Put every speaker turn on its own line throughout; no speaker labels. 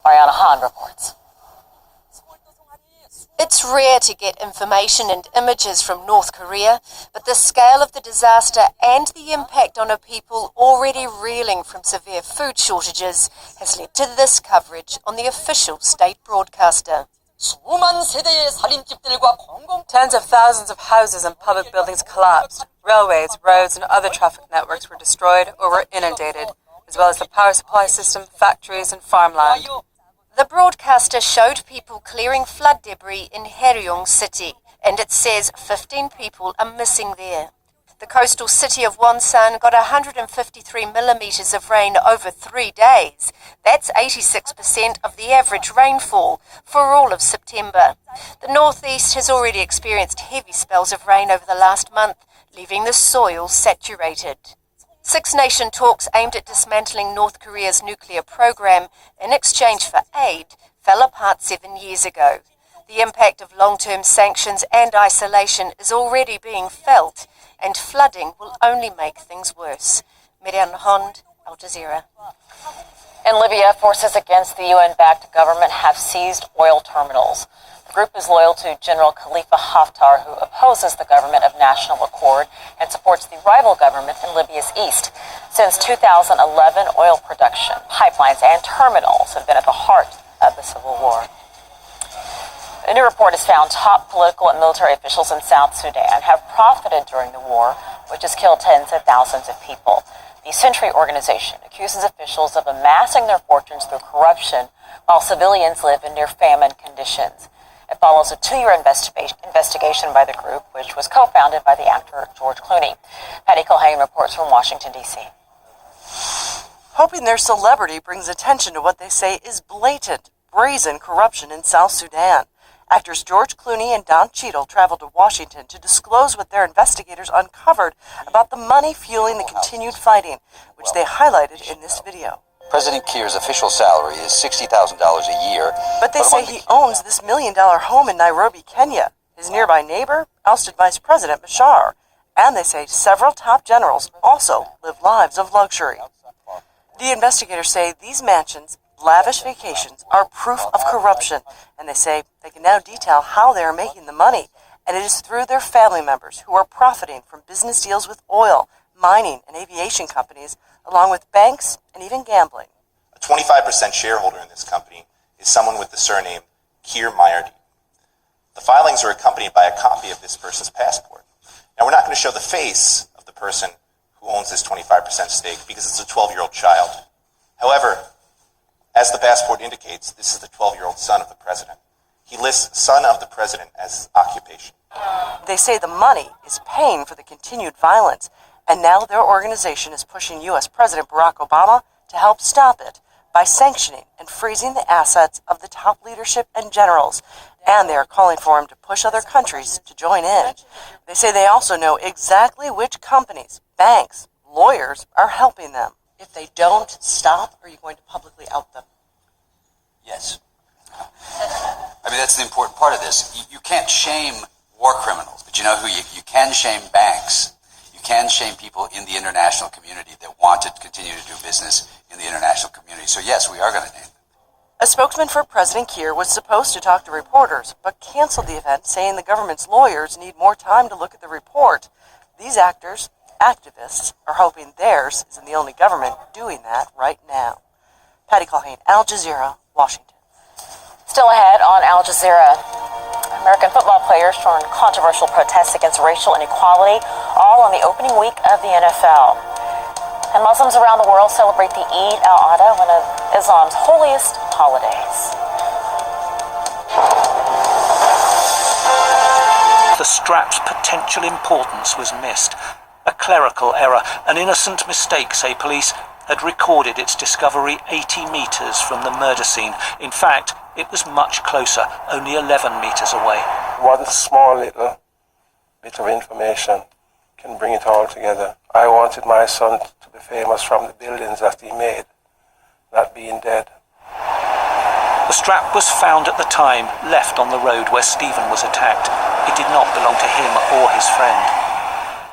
Ariana Hahn reports.
It's rare to get information and images from North Korea, but the scale of the disaster and the impact on a people already reeling from severe food shortages has led to this coverage on the official state broadcaster.
Tens of thousands of houses and public buildings collapsed. Railways, roads, and other traffic networks were destroyed or were inundated, as well as the power supply system, factories, and farmland.
The broadcaster showed people clearing flood debris in Haeryong City, and it says 15 people are missing there. The coastal city of Wonsan got 153 millimetres of rain over 3 days. That's 86% of the average rainfall for all of September. The northeast has already experienced heavy spells of rain over the last month, leaving the soil saturated. Six-nation talks aimed at dismantling North Korea's nuclear program in exchange for aid fell apart 7 years ago. The impact of long-term sanctions and isolation is already being felt, and flooding will only make things worse. Miriam Hond, Al Jazeera.
In Libya, forces against the UN-backed government have seized oil terminals. The group is loyal to General Khalifa Haftar, who opposes the government of national accord and supports the rival government in Libya's east. Since 2011, oil production, pipelines, and terminals have been at the heart of the civil war. A new report has found top political and military officials in South Sudan have profited during the war, which has killed tens of thousands of people. The Century organization accuses officials of amassing their fortunes through corruption while civilians live in near famine conditions. It follows a 2-year investigation by the group, which was co-founded by the actor George Clooney. Patty Culhane reports from Washington, D.C.
Hoping their celebrity brings attention to what they say is blatant, brazen corruption in South Sudan. Actors George Clooney and Don Cheadle traveled to Washington to disclose what their investigators uncovered about the money fueling the continued fighting, which they highlighted in this video.
President Kiir's official salary is $60,000 a year.
But they say he owns this $1 million home in Nairobi, Kenya. His nearby neighbor, ousted Vice President Bashar. And they say several top generals also live lives of luxury. The investigators say these mansions, lavish vacations, are proof of corruption, and they say they can now detail how they are making the money, and it is through their family members who are profiting from business deals with oil, mining, and aviation companies, along with banks and even gambling.
A 25% shareholder in this company is someone with the surname Kiir Mayardeen. The filings are accompanied by a copy of this person's passport. Now, we're not going to show the face of the person who owns this 25% stake because it's a 12-year-old child. However, as the passport indicates, this is the 12-year-old son of the president. He lists son of the president as his occupation.
They say the money is paying for the continued violence, and now their organization is pushing U.S. President Barack Obama to help stop it by sanctioning and freezing the assets of the top leadership and generals, and they are calling for him to push other countries to join in. They say they also know exactly which companies, banks, lawyers are helping them. If they don't stop, are you going to publicly out them?
Yes. I mean, that's the important part of this. You can't shame war criminals, but you know who you can shame? Banks. You can shame people in the international community that want to continue to do business in the international community. So yes, we are going to name them.
A spokesman for President Kiir was supposed to talk to reporters, but canceled the event, saying the government's lawyers need more time to look at the report. These activists are hoping theirs isn't the only government doing that right now. Patty Culhane, Al Jazeera, Washington.
Still ahead on Al Jazeera, American football players joined controversial protests against racial inequality, all on the opening week of the NFL. And Muslims around the world celebrate the Eid al-Adha, one of Islam's holiest holidays.
The strap's potential importance was missed. A clerical error, an innocent mistake, say police, had recorded its discovery 80 metres from the murder scene. In fact, it was much closer, only 11 metres away.
One small little bit of information can bring it all together. I wanted my son to be famous from the buildings that he made, not being dead.
The strap was found at the time, left on the road where Stephen was attacked. It did not belong to him or his friend.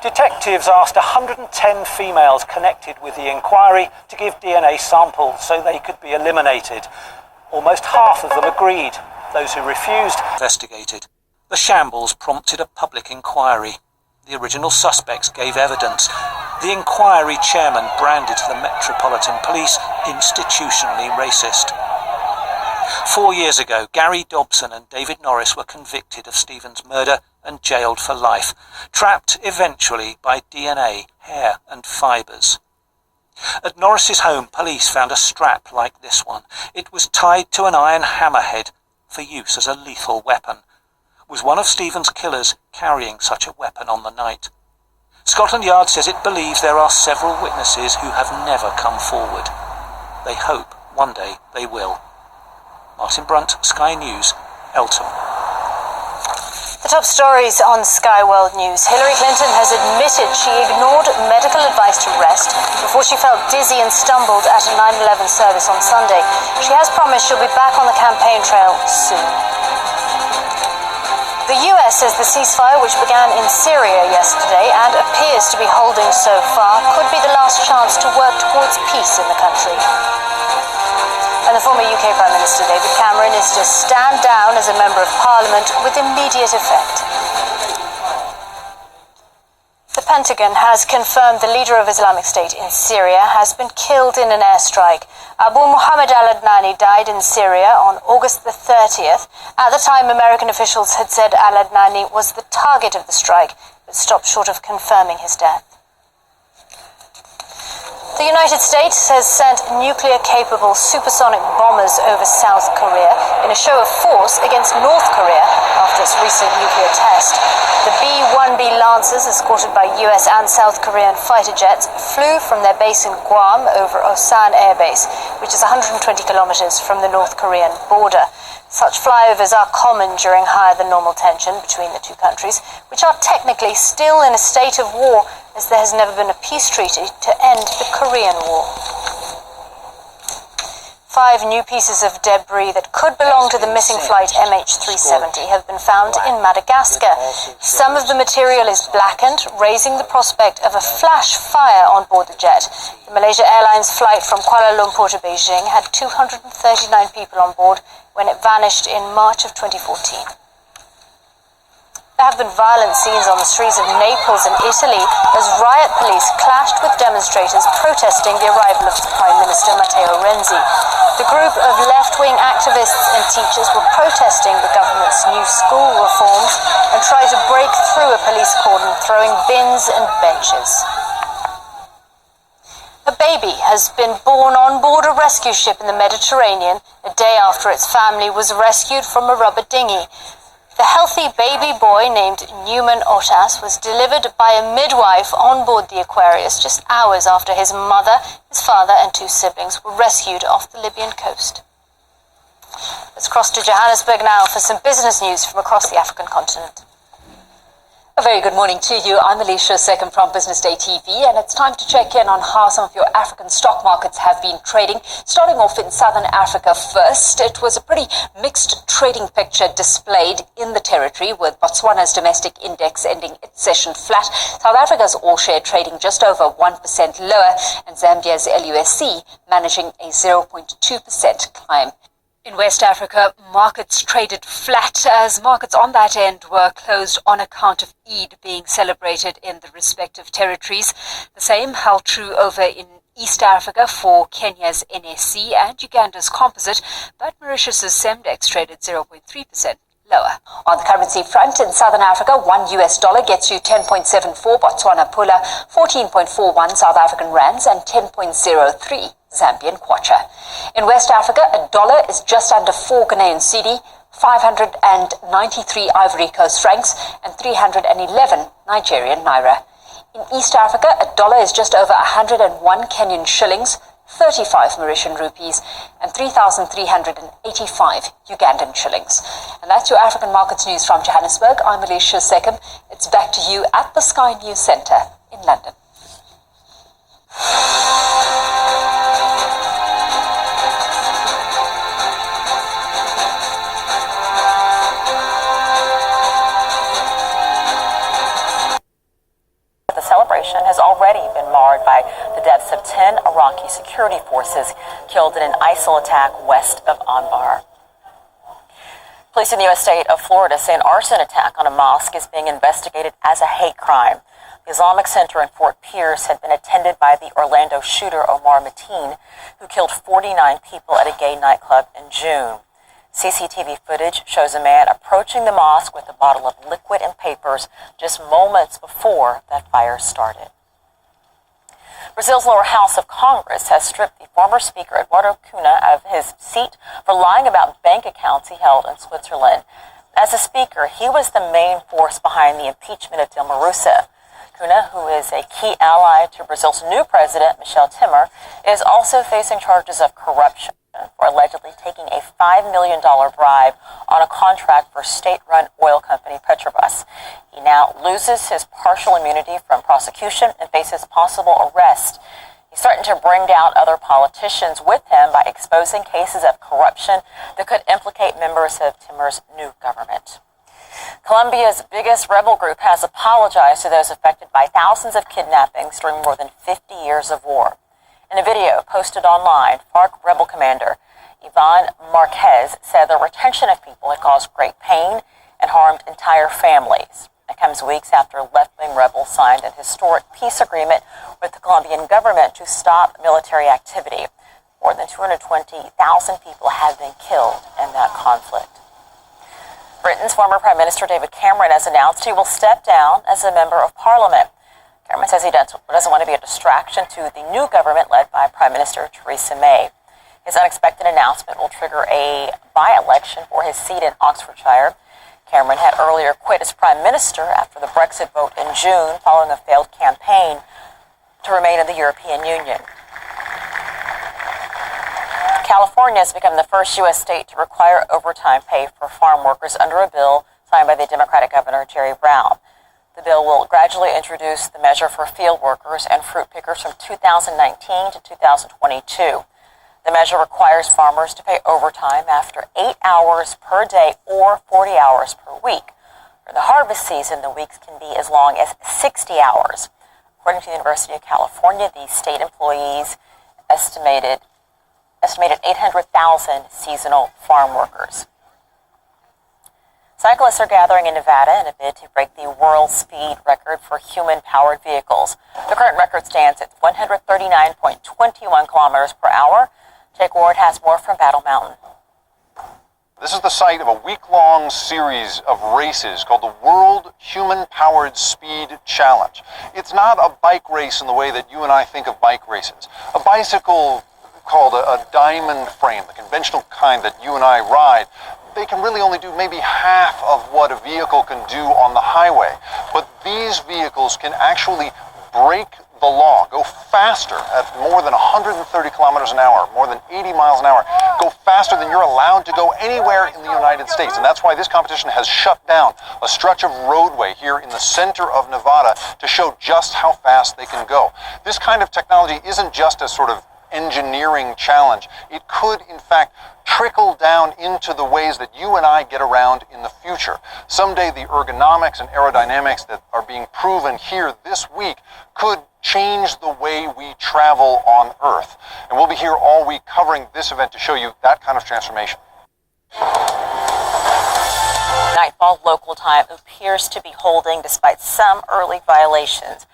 Detectives asked 110 females connected with the inquiry to give DNA samples so they could be eliminated. Almost half of them agreed. Those who refused investigated. The shambles prompted a public inquiry. The original suspects gave evidence. The inquiry chairman branded the Metropolitan Police institutionally racist. 4 years ago, Gary Dobson and David Norris were convicted of Stephen's murder and jailed for life, trapped eventually by DNA, hair and fibres. At Norris's home, police found a strap like this one. It was tied to an iron hammerhead for use as a lethal weapon. Was one of Stephen's killers carrying such a weapon on the night? Scotland Yard says it believes there are several witnesses who have never come forward. They hope one day they will. Martin Brunt, Sky News, Eltham.
The top stories on Sky World News. Hillary Clinton has admitted she ignored medical advice to rest before she felt dizzy and stumbled at a 9/11 service on Sunday. She has promised she'll be back on the campaign trail soon. The US says the ceasefire, which began in Syria yesterday and appears to be holding so far, could be the last chance to work towards peace in the country. And the former UK Prime Minister David Cameron is to stand down as a Member of Parliament with immediate effect. The Pentagon has confirmed the leader of Islamic State in Syria has been killed in an airstrike. Abu Muhammad al-Adnani died in Syria on August the 30th. At the time, American officials had said al-Adnani was the target of the strike, but stopped short of confirming his death. The United States has sent nuclear-capable supersonic bombers over South Korea in a show of force against North Korea after its recent nuclear test. The B-1B Lancers, escorted by US and South Korean fighter jets, flew from their base in Guam over Osan Air Base, which is 120 kilometers from the North Korean border. Such flyovers are common during higher than normal tension between the two countries, which are technically still in a state of war, as there has never been a peace treaty to end the Korean War. 5 new pieces of debris that could belong to the missing flight MH370 have been found in Madagascar. Some of the material is blackened, raising the prospect of a flash fire on board the jet. The Malaysia Airlines flight from Kuala Lumpur to Beijing had 239 people on board when it vanished in March of 2014. There have been violent scenes on the streets of Naples and Italy as riot police clashed with demonstrators protesting the arrival of Prime Minister Matteo Renzi. The group of left-wing activists and teachers were protesting the government's new school reforms and tried to break through a police cordon, throwing bins and benches. A baby has been born on board a rescue ship in the Mediterranean a day after its family was rescued from a rubber dinghy. The healthy baby boy named Newman Otas was delivered by a midwife on board the Aquarius just hours after his mother, his father and 2 siblings were rescued off the Libyan coast. Let's cross to Johannesburg now for some business news from across the African continent.
A very good morning to you. I'm Alicia Second from Business Day TV, and it's time to check in on how some of your African stock markets have been trading. Starting off in Southern Africa first, it was a pretty mixed trading picture displayed in the territory, with Botswana's domestic index ending its session flat, South Africa's all-share trading just over 1% lower, and Zambia's LUSC managing a 0.2% climb. In West Africa, markets traded flat as markets on that end were closed on account of Eid being celebrated in the respective territories. The same held true over in East Africa for Kenya's NSC and Uganda's Composite, but Mauritius's Semdex traded 0.3% lower. On the currency front, in Southern Africa, $1 gets you 10.74 Botswana Pula, 14.41 South African Rands, and 10.03 Zambian Kwacha. In West Africa, $1 is just under 4 Ghanaian cedi, 593 Ivory Coast francs, and 311 Nigerian naira. In East Africa, $1 is just over 101 Kenyan shillings, 35 Mauritian rupees, and 3,385 Ugandan shillings. And that's your African markets news from Johannesburg. I'm Alicia Seckham. It's back to you at the Sky News Centre in London.
The celebration has already been marred by the deaths of 10 Iraqi Iraqi security forces killed in an ISIL attack west of Anbar. Police in the U.S. state of Florida say an arson attack on a mosque is being investigated as a hate crime. The Islamic Center in Fort Pierce had been attended by the Orlando shooter Omar Mateen, who killed 49 people at a gay nightclub in June. CCTV footage shows a man approaching the mosque with a bottle of liquid and papers just moments before that fire started. Brazil's lower house of Congress has stripped the former speaker Eduardo Cunha of his seat for lying about bank accounts he held in Switzerland. As a speaker, he was the main force behind the impeachment of Dilma Rousseff. Cunha, who is a key ally to Brazil's new president, Michel Temer, is also facing charges of corruption for allegedly taking a $5 million bribe on a contract for state-run oil company Petrobras. He now loses his partial immunity from prosecution and faces possible arrest. He's threatened to bring down other politicians with him by exposing cases of corruption that could implicate members of Temer's new government. Colombia's biggest rebel group has apologized to those affected by thousands of kidnappings during more than 50 years of war. In a video posted online, FARC rebel commander Ivan Marquez said the retention of people had caused great pain and harmed entire families. It comes weeks after left-wing rebels signed an historic peace agreement with the Colombian government to stop military activity. More than 220,000 people have been killed in that conflict. Britain's former Prime Minister David Cameron has announced he will step down as a member of Parliament. Cameron says he doesn't want to be a distraction to the new government led by Prime Minister Theresa May. His unexpected announcement will trigger a by-election for his seat in Oxfordshire. Cameron had earlier quit as Prime Minister after the Brexit vote in June following a failed campaign to remain in the European Union. California has become the first U.S. state to require overtime pay for farm workers under a bill signed by the Democratic Governor Jerry Brown. The bill will gradually introduce the measure for field workers and fruit pickers from 2019 to 2022. The measure requires farmers to pay overtime after 8 hours per day or 40 hours per week. For the harvest season, the weeks can be as long as 60 hours. According to the University of California, the state employees estimated 800,000 seasonal farm workers. Cyclists are gathering in Nevada in a bid to break the world speed record for human-powered vehicles. The current record stands at 139.21 kilometers per hour. Jake Ward has more from Battle Mountain.
This is the site of a week-long series of races called the World Human-Powered Speed Challenge. It's not a bike race in the way that you and I think of bike races. A bicycle called a diamond frame, the conventional kind that you and I ride, they can really only do maybe half of what a vehicle can do on the highway. But these vehicles can actually break the law, go faster at more than 130 kilometers an hour, more than 80 miles an hour, go faster than you're allowed to go anywhere in the United States. And that's why this competition has shut down a stretch of roadway here in the center of Nevada to show just how fast they can go. This kind of technology isn't just a sort of engineering challenge. It could, in fact, trickle down into the ways that you and I get around in the future. Someday the ergonomics and aerodynamics that are being proven here this week could change the way we travel on Earth. And we'll be here all week covering this event to show you that kind of transformation.
Nightfall local time appears to be holding despite some early violations.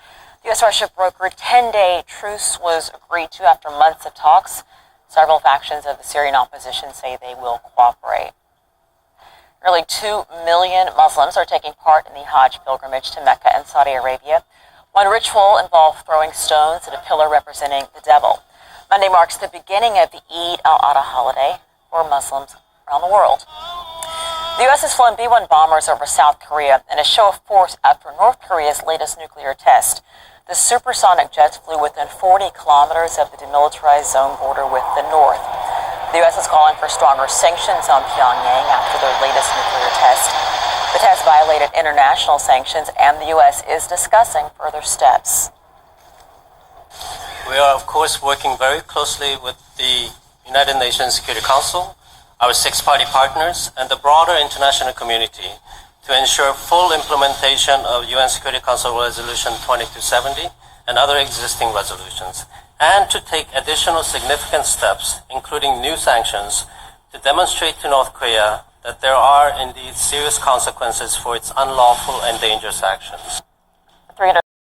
The U.S.-Russia brokered 10-day truce was agreed to after months of talks. Several factions of the Syrian opposition say they will cooperate. Nearly 2 million Muslims are taking part in the Hajj pilgrimage to Mecca and Saudi Arabia. One ritual involved throwing stones at a pillar representing the devil. Monday marks the beginning of the Eid al-Adha holiday for Muslims around the world. The U.S. has flown B-1 bombers over South Korea in a show of force after North Korea's latest nuclear test. The supersonic jets flew within 40 kilometers of the demilitarized zone border with the North. The U.S. is calling for stronger sanctions on Pyongyang after their latest nuclear test. The test violated international sanctions, and the U.S. is discussing further steps.
We are, of course, working very closely with the United Nations Security Council, our six-party partners, and the broader international community to ensure full implementation of UN Security Council Resolution 2270 and other existing resolutions, and to take additional significant steps, including new sanctions, to demonstrate to North Korea that there are indeed serious consequences for its unlawful and dangerous actions.